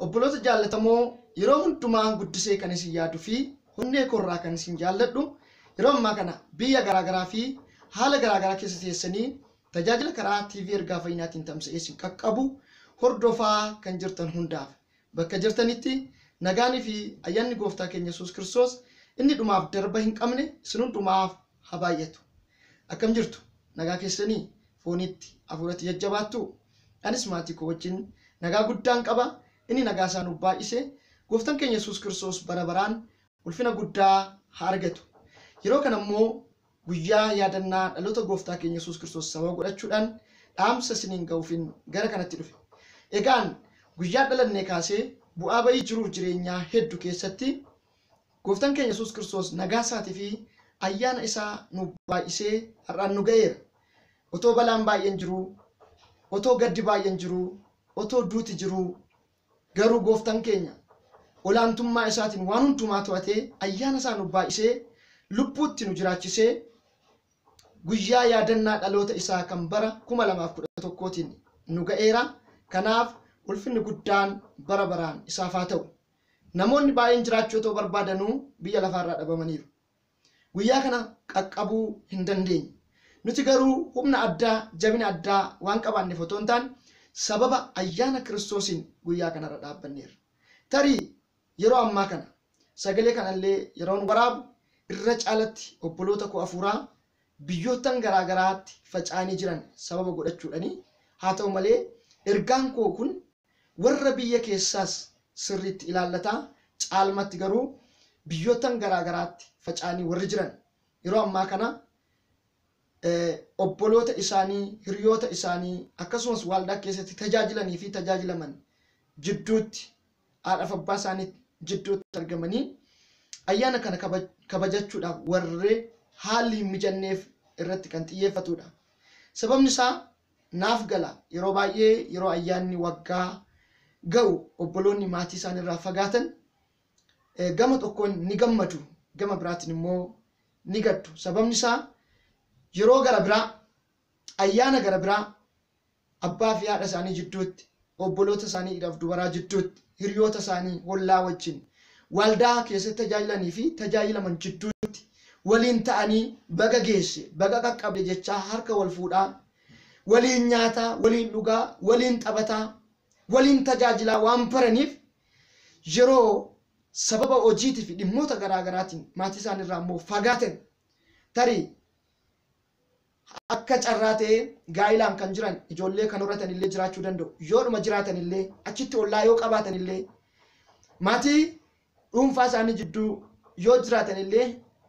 Obboloota jaallatamoo yeroo hundumaa guddisee kan isin yaadu fi hundee korraa kan isin jaalladhu yeroo ammaa kana biyya garaagaraa fi haala garaagaraa keessa teessanii tajaajila karaa TV ergaa fayyinaatiin tamsa'ee isin qaqqabu hordofaa kan jirtan hundaaf bakka jirtanitti nagaanii fi ayyaanni gooftaa keenya Yesus Kiristoos inni dhumaaf darba hin qabne isin hundumaaf haa baay'atu. Akkam jirtu nagaa keessanii foonitti hafuuratti jajjabaattu anis maatii koo wajjin nagaa guddaan qaba. Inni nagaa isaa nuuf baay'ise gooftaan keenya Yesus Kiristoos bara baraan ulfina guddaa haa argatu. Yeroo kana immoo guyyaa yaadannaa dhaloota gooftaa keenya Yesus Kiristoos sababa godhachuudhaan dhaamsa isiniin ga'uufin gara kanatti dhufe. Egaan guyyaa dhalannee kaasee bu'aa bayii jiruuf jireenyaa hedduu keessatti gooftaan keenya Yesus Kiristoos nagaa isaatii fi ayyaana isaa nuuf baay'isee har'aan nu ga'eera. Otoo balaan baay'een jiru, otoo gaddi baay'een jiru, otoo duuti jiru, garuu gooftaan keenya olaantummaa isaatiin waan hundumaa to'atee ayyaana isaa nuuf baay'isee lubbuutti nu jiraachisee guyyaa yaadannaa dhaloota isaa kan bara 2011tiin nu ga'eera. Kanaaf ulfinni guddaan bara baraan isaaf haa ta'u. Namoonni baay'een jiraachuu otoo barbaadanuu biyya lafaarraa dhabamaniiru. Guyyaa kana qaqqabuu hin dandeenye. Nuti garuu humna addaa, jabina addaa waan qabaanneef otoo hin taane sababa ayyaana Kiristoosiin guyyaa kanarra dhaabbanneerra. Tarii yeroo ammaa kana sagalee kanallee yeroon waraabu irra caalatti obboloota koo afuuraa biyyootan garaagaraatti faca'anii jiran sababa godhachuudhani. Haa ta'u malee ergaan koo kun warra biyya keessaas sirriitti ilaallataa, caalmatti garuu biyyootan garaagaraatti faca'anii warri jiran yeroo ammaa kana obboloota isaanii, hiriyoota isaanii akkasumas waldaa keessatti tajaajilanii fi tajaajilaman jidduutti haadhaaf abbaa isaanii jidduutti argamanii ayyaana kana kabajachuudhaaf warree haalli hin mijanneef irratti kan xiyyeeffatudha. Sababni isaa naaf gala yeroo baay'ee yeroo ayyaanni waggaa ga'u obboloonni maatii isaaniirraa fagaatan gama tokkoon ni gammadu, gama biraatiin immoo ni gaddu. Sababni isaa yeroo gara biraa ayyaana gara biraa abbaa fi haadha isaanii jidduutti, obboloota isaanii dhiiraaf dubaraa jidduutti, hiriyoota isaanii hollaa wajjin, waldaa keessatti tajaajilanii fi tajaajilaman jidduutti waliin ta'anii baga geesse, baga qaqqabe jechaa harka wal fuudhaa, waliin nyaataa, waliin dhugaa, waliin taphataa, waliin tajaajilaa waan baraniif yeroo sababa hojiitii fi dhimmoota garaagaraatiin maatii isaaniirraa immoo fagaatan tarii akka carraa ta'ee gaa'ilaan kan jiran ijoollee kan horatan illee jiraachuu danda'u. Yoodhuma jiraatan illee achitti ollaa yoo qabaatan illee maatii dhuunfaa isaanii jidduu yoo jiraatan illee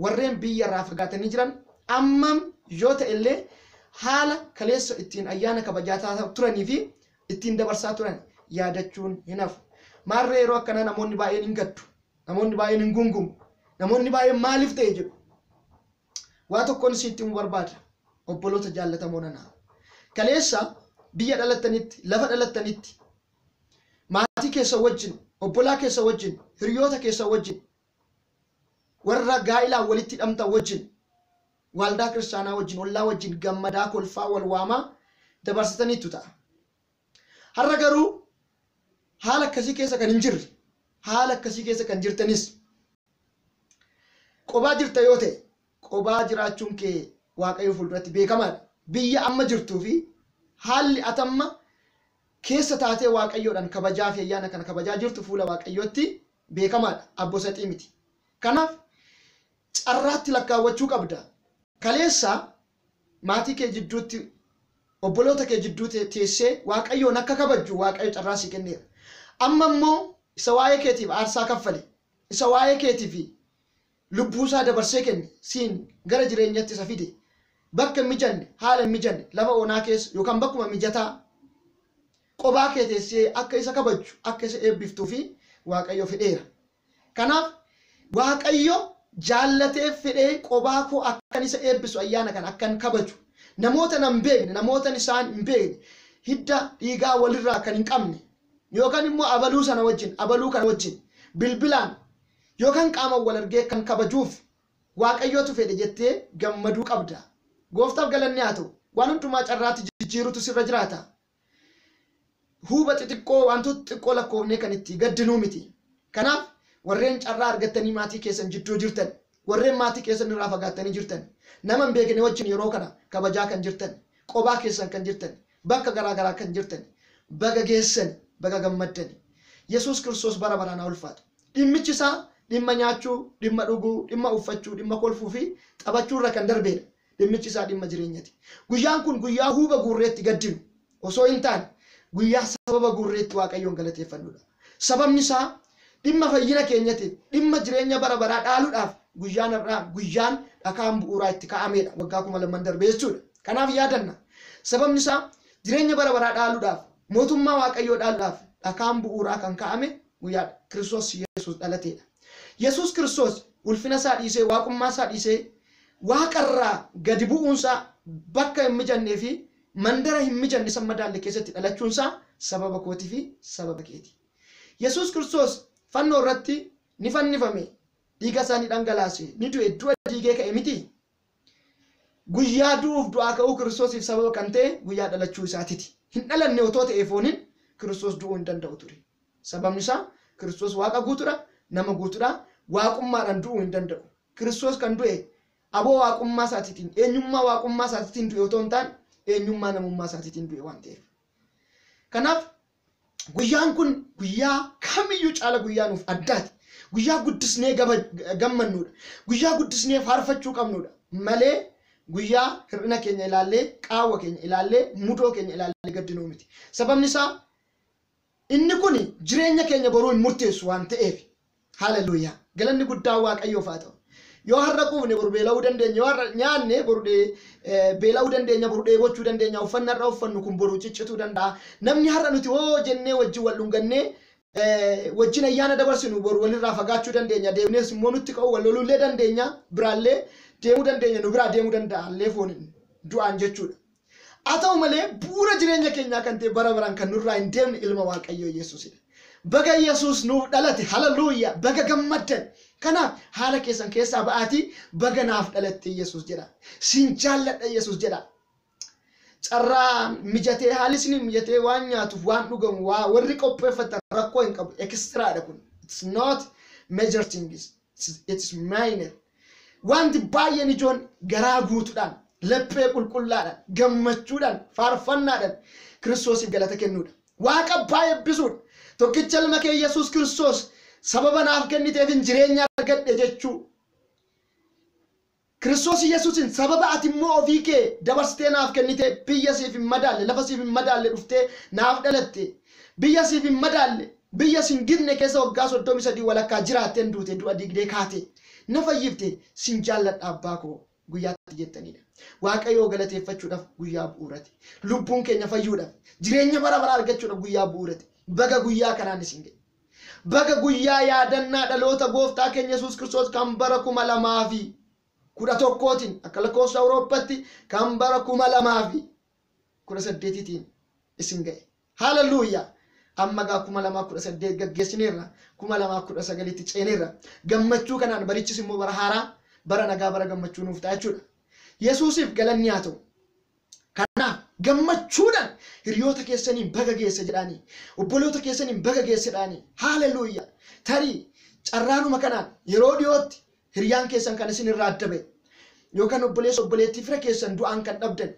warreen biyyarraa fagaatanii jiran ammam yoo ta'e illee haala kaleessa ittiin ayyaana kabajaa turanii fi ittiin dabarsaa turan yaadachuun hin hafu. Maarree yeroo akkanaa namoonni baay'een hin gaddu, namoonni baay'een hin gungumu, namoonni baay'een maaliif ta'e jedhu. Waa tokkoon isitti mu barbaada. Obboloota jaallatamoo nanaa kaleessa biyya dhalattanitti, lafa dhalattanitti maatii keessa wajjin, obbolaa keessa wajjin, hiriyoota keessa wajjin, warra gaa'ilaa walitti hidhamtan wajjin, waldaa kiristaanaa wajjin, ollaa wajjin gammadaa kolfaa wal waamaa dabarsitaniitu ta'a. Har'a garuu haala akkasii keessa kan hin jirre, haala akkasii keessa kan jirtanis qobaa jirta yoo ta'e qobaa jiraachuun kee Waaqayyo fuulduratti beekamaadha. Biyya amma jirtuu fi haalli atamma keessa taatee Waaqayyoodhaan kabajaa fi ayyaana kana kabajaa jirtu fuula Waaqayyootti beekamaadha. Abbosaxii miti. Kanaaf carraatti lakkaawwachuu qabda. Kaleessa maatii kee jidduutti, obboloota kee jidduutti teessee Waaqayyoon akka kabajju Waaqayyo carraa si kenneera. Amma immoo isa waa'ee keetiif aarsaa kaffale, isa waa'ee keetiif lubbuusaa dabarsee kenne siin gara jireenyatti isa fide. Bakka mijanne, haala mijanne, lafa onaa keessa yookaan bakkuma mijataa qobaa kee teessee akka isa kabaju, akka isa eebbiftuu fi Waaqayyo fedheera. Kanaaf Waaqayyo jaallatee fedhee qobaa koo akkan isa eebbisu ayyaana kana akkan kabaju. Namoota nan beekne, namoota isaan hin beekne, hidda dhiigaa walirraa kan hin qabne yookaan immoo abaluu sana wajjin, abaluu kana wajjin bilbilaan yookaan qaama wal argee kan kabajuuf Waaqayyootu fedhe jettee gammaduu qabda. Gooftaaf galanni haa ta'u. Waan hundumaa carraatti jijjiirutu sirra jiraata. huba xixiqqoo wantoota xixiqqoo lakkoofnee kan itti gaddinuu miti. Kanaaf warreen carraa argattanii maatii keessan jidduu jirtan, warreen maatii keessan irraa fagaattanii jirtan, nama hin beekne wajjin yeroo kana kabajaa kan jirtan, qophaa keessan kan jirtan, bakka garaagaraa kan jirtan, baga geessan, baga gammaddan. Yesus Kiristoos bara baraan haa ulfaatu. Dhimmichi isaa dhimma nyaachuu, dhimma dhuguu, dhimma uffachuu, dhimma kolfuu fi taphachuu irra kan darbeedha. Dhimmichi isaa dhimma jireenyaati. Guyyaan kun guyyaa huba guurreetti gaddinu osoo hin taane guyyaa sababa guurreetti Waaqayyoon galateeffannudha. Sababni isaa dhimma fayyina keenyatiif, dhimma jireenya bara baraa dhaaluudhaaf guyyaan dhakaan bu'uuraa itti kaa'ameedha. Waggaa 2000 darbee jechuudha. Kanaaf yaadanna. Sababni isaa jireenya bara baraa dhaaluudhaaf, mootummaa Waaqayyoo dhaaluudhaaf dhakaan bu'uuraa kan kaa'ame guyyaa Kiristoos Yesuus dhalateedha. Yesuus Kiristoos ulfina isaa dhiisee, waaqummaa isaa dhiisee, waaqarraa gadi bu'uunsaa bakka hin mijannee fi mandara hin mijanne san madaalle keessatti dhalachuunsaa sababa kootii fi sababa keeti. Yesuus Kiristoos fannoo irratti ni fannifame, dhiiga isaa ni dhangalaase, ni du'e, du'a dhiigee ka'e miti. Guyyaa du'uuf du'aa ka'uu Kiristoosiif sababa kan ta'e guyyaa dhalachuu isaatiiti. Hin dhalanne otoo ta'ee fooniin Kiristoos du'uu hin danda'u ture. Sababni isaa Kiristoos waaqa guutuudha, nama guutuudha, waaqummaadhaan du'uu hin danda'u. Kiristoos kan du'e aboo waaqummaa isaatiitiin, eenyummaa waaqummaa isaatiitiin du'e otoo hin taane eenyummaa namummaa isaatiitiin du'e waan ta'eef. Kanaaf guyyaan kun guyyaa kamiyyuu caala guyyaa nuuf addaati. Guyyaa guddisnee gammannudha. Guyyaa guddisnee faarfachuu qabnudha. Malee guyyaa hir'ina keenya ilaallee, qaawwa keenya ilaallee, mudoo keenya ilaallee gaddinuu miti. Sababni isaa inni kun jireenya keenya boruu hin murteessu waan ta'eef. Haleluuyaa. Galanni guddaa Waaqayyoof haa ta'u. Yoo har'a quufne boru beela'uu dandeenya, yoo har'a nyaanne boru beela'uu dandeenya, boru dheebochuu dandeenya, uffannaa irraa uffannu kun boru ciccituu danda'a. Namni har'a nuti hoo jennee wajjin wal dhungannee wajjin ayyaana dabarsinu boru walirraa fagaachuu dandeenya, deemnees immoo nutti ka'uu wal lolullee dandeenya, biraallee deemuu dandeenya, nu biraa deemuu danda'a illee foon du'aan jechuudha. Haa ta'u malee bu'uura jireenya keenyaa kan ta'e bara baraan kan nurraa hin deemne ilma Waaqayyoo Yesuusidha. Baga Yesuus nuuf dhalate, haleluuyaa, baga gammaddan. Kanaaf haala keessan keessaa ba'aatii baga naaf dhalatte Yesuus jedha. Sin jaalladha Yesuus jedha. Carraa mijatee haalli isin mijatee waan nyaatuuf waan dhugamu warri qopheeffatan rakkoo hin qabu. Ekstiraadha kun. It's not major things. It's minor. Wanti baay'een ijoon garaa guutuudhaan, laphee qulqullaadhaan, gammachuudhaan, faarfannaadhaan Kiristoosiif galata kennuudha. Waaqa baay'ee eebbisuudha. Tokkicha ilma kee Yesuus Kiristoos sababa naaf kenniteef jireenya argadhe jechuu. Kiristoos Yesuusin sababa ati immoo ofii kee dabarsitee naaf kennite biyya siif hin madaalle, lafa siif hin madaalle dhuftee naaf dhalatte. Biyya siif hin madaalle, biyya sin gidne keessa waggaa 33 walakkaa jiraatteen duute du'a diigdee kaate. Na fayyifte sin jaalladha abbaa koo guyyaatti jettanidha. Waaqayyoo galateeffachuudhaaf guyyaa bu'uurati. Lubbuun keenya fayyuudhaaf, jireenya bara baraa argachuudhaaf guyyaa bu'uurati. Baga guyyaa kanaan isin ga'e. Baga guyyaa yaadannaa dhaloota gooftaa keenya Yesuus Kiristoos kan bara 2011tiin akka lakkoofsa Awurooppaatti kan bara 2018tiin isin ga'e. Haleluuyaa. Amma gaa 2018 gaggeessineerra, 2019tti ceeneerra. Gammachuu kanaan barichis immoo bara haaraa, bara nagaa, bara gammachuu nuuf ta'a jechuudha. Yesuusiif galanni haa ta'u. Kanaaf gammachuudhaan hiriyoota keessaniin baga geesse jedhaanii, obboloota keessaniin baga geesse jedhaanii. Haleluuyaa. Tarii carraanuma kanaan yeroo dhiyootti hiriyaan keessan kan isin irraa adda ba'e yookaan obboleessa obboleettii fira keessan du'aan kan dhabdan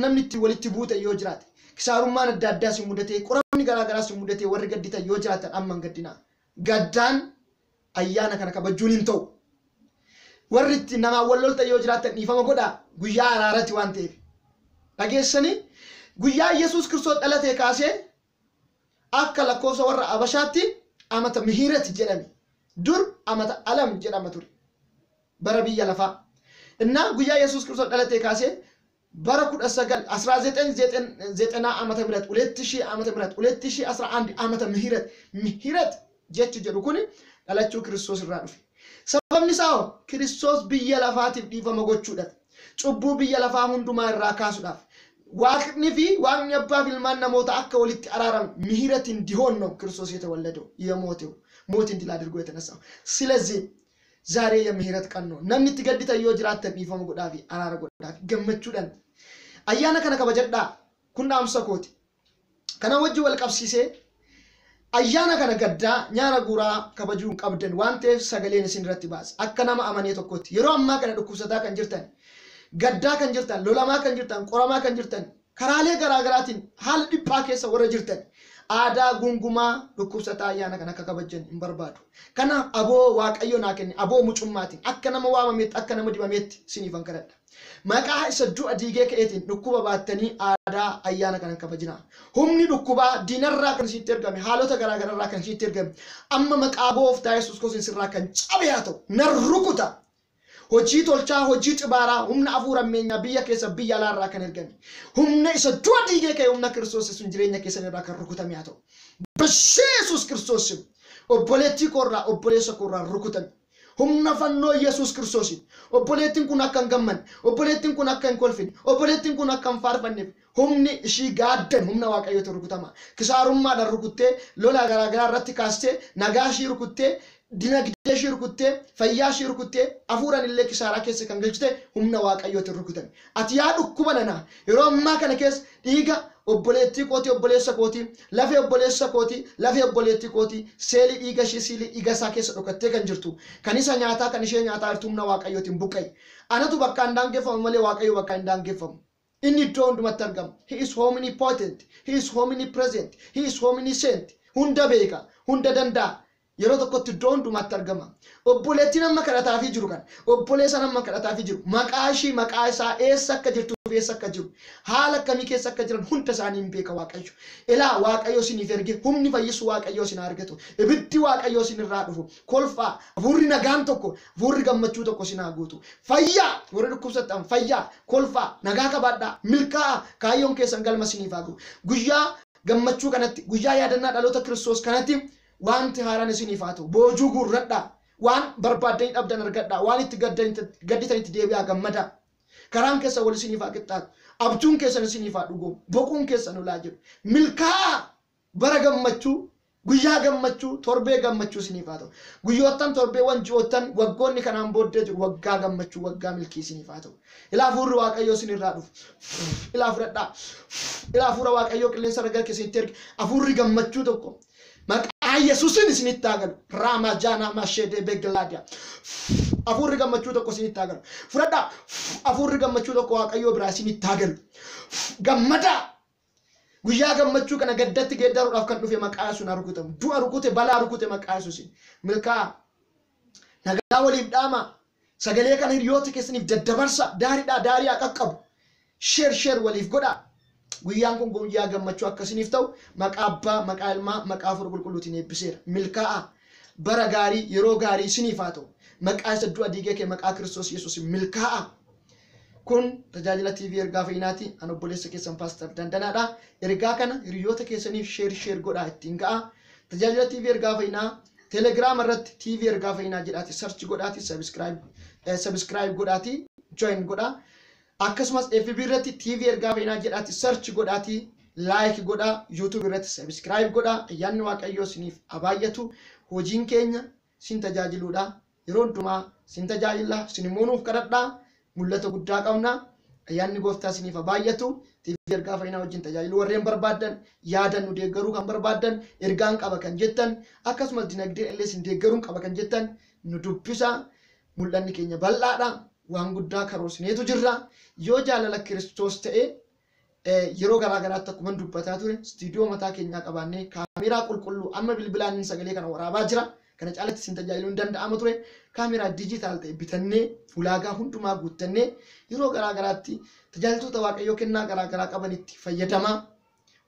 namni itti walitti buute yoo jiraate, kisaarummaan adda addaa si mudatee, qoramni garaagaraa si mudatee warri gadditan yoo jiraatan amma hin gaddinaa. Gaddaan ayyaana kana kabajuun hin ta'u. Warri itti namaa wal loltan yoo jiraatan dhiifama godhaa, guyyaa araarati waan ta'eef. Dhageessanii guyyaa Yesuus Kiristoos dhalatee kaasee akka lakkoofsa warra Abashaatti amata mihirati jedhame. Dur amata alam jedhama ture. Bara biyya lafaa. Innaa guyyaa Yesuus Kiristoos dhalatee kaasee bara 1990 amata mirat 2000 amata mirat 2011 amata mihirat jechi jedhu kun dhalachuu Kiristoos irraa dhufe. Sababni isaa Kiristoos biyya lafaatiif dhiifama gochuudhaaf, cubbuu biyya lafaa hundumaa irraa kaasuudhaaf, waaqni fi waaqni abbaa fi ilmaan namoota akka walitti araaran mihiratiin dihoonno Kiristoos የተወለደው የሞተው ሞትን ድል አድርጎ የተነሳው። ስለዚህ ዛሬ የምህረት ቀን ነው። namni itti gadditan yoo jiraatan dhiifama godhaa fi araara godhaa fi gammachuudhaan ayyaana kana kabajadhaa. Kun dhaamsa kooti. kana wajji wal qabsiisee ayyaana kana gaddaa nyaara guuraa kabajuun qabdan waan ta'eef sagaleen isin irratti baasa akka nama amanee tokkotti yeroo ammaa kana dhukkubsataa kan jirtan gaddaa kan jirtan lolamaa kan jirtan qoramaa kan jirtan karaalee garaagaraatiin haala dhiphaa keessa warra jirtan aadaa gungumaa dhukkubsataa ayyaana kana akka kabajan hin barbaadu kanaaf aboo waaqayyo naa kenne aboo mucummaatiin akka nama waamameetti akka nama dibameetti siniifan kadhadha maqaa isa du'a diigee ka'eetiin dhukkuba baattanii aadaa ayyaana kana kabajina humni dhukkubaa diinarraa kan sitti ergame haalota garaagararraa kan sitti ergame amma maqaa gooftaa Yesuus Kiristoos irraa kan cabe haa ta'u nan rukuta hojii tolchaa hojii xibaaraa humna afuura ammeenyaa biyya keessa biyya alaarraa kan ergame humna isa du'a diigee ka'e humna Kiristoos sun jireenya keessan irraa kan rukutame haa ta'u Yesuus Kiristoos obboleettii koorraa obboleessa koorraa rukutame humna fannoo Yesuus Kiristoos obboleettiin kun akka hin gammanne obboleettiin kun akka hin kolfine obboleettiin kun akka hin faarfanneef humni ishii gaaddan humna waaqayyootiin rukutama kisaarummaadhaan rukuttee lola garaagaraa irratti kaastee nagaa ishii rukuttee dinagdee ishii rukuttee fayyaa ishii rukuttee afuuran illee kisaaraa keessa kan galchite humna waaqayyootiin rukutame ati yaa dhukkuba nanaa yeroo ammaa kana keessa dhiiga obboleettii kooti obboleessa kooti lafee obboleessa kooti lafee obboleettii kooti seelii dhiiga ishee seelii dhiiga isaa keessa dhokattee kan jirtu kan isa nyaataa kan ishee nyaataa jirtu humna waaqayyootiin buqqa'e anatu bakka hin daangeffamu malee waaqayyo bakka hin daangeffamu inni iddoo hundumatti argama he is omnipotent he is omnipresent he is omniscient hunda beeka hunda danda'a yeroo tokkotti iddoo hundumaatti argama obboleettiin amma kadhataafii jiru kan obboleessan amma kadhataafii jiru maqaa ishii maqaa isaa eessa akka jirtu eessa akka jiru haala akkamii keessa akka jiran hunda isaanii hin beeka waaqayyo ilaa waaqayyo isiniif erge humni fayyisu waaqayyo isin argatu ibiddi waaqayyo isin irraa dhufu kolfaa hafuurri nagaan tokko hafuurri gammachuu tokko isin haa guutu fayyaa warri dhukkubsattan fayyaa kolfaa nagaa qabaadhaa milkaa'aa kaayyoon keessan galma isiniif haa guutu guyyaa gammachuu kanatti guyyaa yaadannaa dhaloota Kiristoos kanatti wanti haaraan isiniif haa ta'u boojuu guurradhaa waan barbaadanii dhabdan argadhaa waan itti gadditanitti deebi'aa gammadaa karaan keessa wal isiniif haa qixxaatu abjuun keessan isiniif haa dhugoom boquun keessan olaa jedhu milkaa'aa bara gammachuu guyyaa gammachuu torbee gammachuu isiniif haa ta'u guyyoottan torbeewwan ji'oottan waggoonni kanaan booddee jiru waggaa gammachuu waggaa milkii isiniif haa ta'u ilaa hafuurri waaqayyoo isinirraa dhufu ilaa fudhadhaa ilaa hafuura waaqayyoo qilleensa ragaa keessatti erge hafuurri gammachuu tokko maqaa Yesusin isinitti agalu ramajana mashede begladia afurri gammachuu tokko isinitti agalu fudhadhaa afurri gammachuu tokko waaqayyoo biraa isinitti agalu gammada guyyaa gammachuu kana gaddatti geeddaruudhaaf kan dhufe maqaa Yesuun rukutamu du'a rukute balaa rukute maqaa Yesuusin milkaa nagaa waliif dhaama sagalee kana hiriyoota keessaniif daddabarsa daariidhaa daarii qaqqabu sheer waliif godha guyyaan kun guyyaa gammachuu akkasiniif ta'u maqaa abbaa maqaa ilmaa maqaa hafuura qulqulluutiin eebbiseera milkaa'a bara gaarii yeroo gaarii isiniif haa ta'u maqaa isa du'a diigee kee maqaa Kiristoos Yesuus milkaa'a kun tajaajila TV ergaa fayyinaati an obboleessa keessan Pastor Dandanaadha ergaa kana hiriyoota keessaniif sheer godhaa ittiin ga'a tajaajila TV ergaa fayyinaa Telegram irratti TV ergaa fayyinaa jedhaati search godhaati subscribe godhaati join godhaa akkasumas FB irratti TV ergaa fayyinaa jedhaati search godhaati like godhaa YouTube irratti subscribe godhaa ayyaanni waaqayyoo isiniif abaayyatu hojiin keenya sin tajaajiluudha yeroo hundumaa sin tajaajila sinimmoo nuuf kadhadhaa mul'ata guddaa qabna ayyaanni gooftaa isiniif abaayyatu TV ergaa fayyinaa wajjin tajaajilu warreen barbaadan yaadan nu deeggaruu kan barbaadan ergaan qaba kan jettan akkasumas dinagdee illee sin deeggaruun qaba kan jettan nu dubbisa mul'anni keenya bal'aadha waan guddaa karoorsineetu jirra yoo jaalala Kiristoos ta'e yeroo garaagaraatti akkuma dubbataa ture stuudiyoo mataa keenyaa qabaannee kaameraa qulqulluu amma bilbilaan sagalee kana waraabaa jira kana caalatti sin tajaajiluu hin danda'ama ture kaameraa dijitaal ta'e bitannee ulaagaa hundumaa guuttannee yeroo garaagaraatti tajaajiltoota waaqayyoo kennaa garaagaraa qabanitti fayyadamaa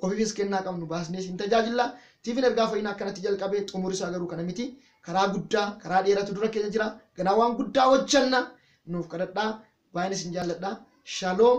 ofiifis kennaa qabnu baasnee sin tajaajilla TV'n ergaa fayyinaa akkanatti jalqabee xumuri isaa garuu kana miti karaa guddaa karaa dheeratu dura keenya jira ganaa waan guddaa hojjanna nuuf kadhadhaa baay'een isin jaalladhaa shalom